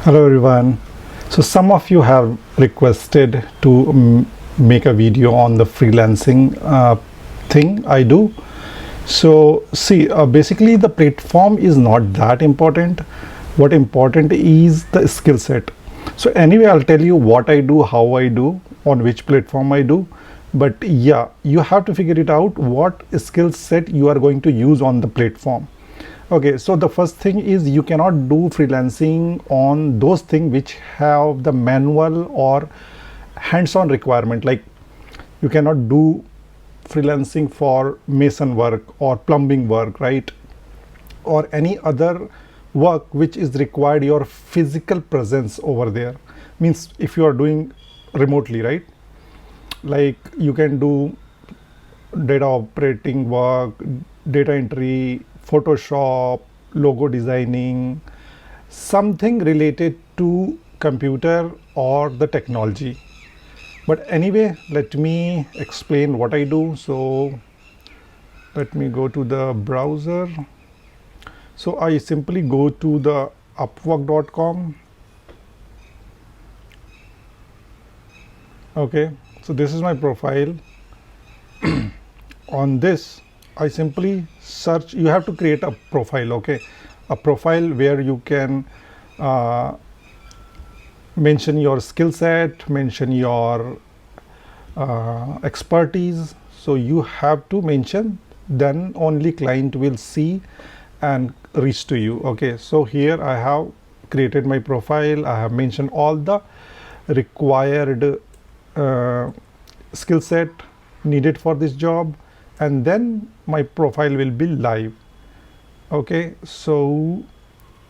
Hello everyone. So some of you have requested to make a video on the freelancing thing I do. So see, basically the platform is not that important. What important is the skill set. So anyway, I'll tell you what I do, how I do, on which platform I do. But yeah, you have to figure it out what skill set you are going to use on the platform. Okay, so the first thing is you cannot do freelancing on those things which have the manual or hands-on requirement. Like you cannot do freelancing for mason work or plumbing work, right? Or any other work which is required your physical presence over there. Means if you are doing remotely, right? Like you can do data operating work, data entry, Photoshop, logo designing, something related to computer or the technology. But anyway, let me explain what I do. So let me go to the browser. So I simply go to the upwork.com. Okay, so this is my profile. On this, I simply search. You have to create a profile, okay? A profile where you can mention your skill set, mention your expertise. So you have to mention, then only client will see and reach to you. Okay, so here I have created my profile. I have mentioned all the required skill set needed for this job, and then my profile will be live. Okay, so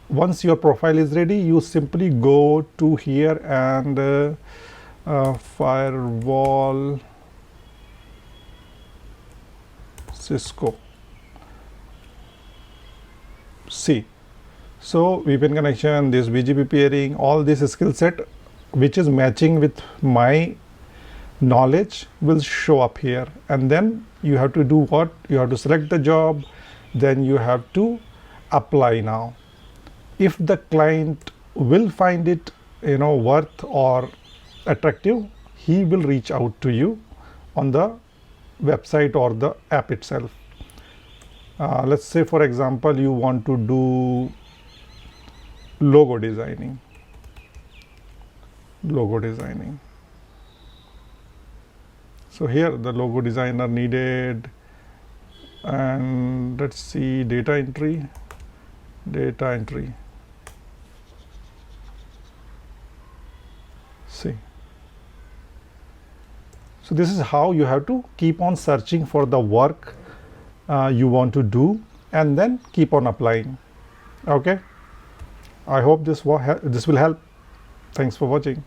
once your profile is ready, you simply go to here and firewall Cisco. See, so VPN connection, this BGP pairing, all this skill set which is matching with my knowledge will show up here. And then you have to do what? You have to select the job, then you have to apply now. If the client will find it worth or attractive, he will reach out to you on the website or the app itself. Let's say for example you want to do logo designing. So here the logo designer needed, and let's see, data entry. See, so this is how you have to keep on searching for the work you want to do, and then keep on applying. Okay, I hope this will help. Thanks for watching.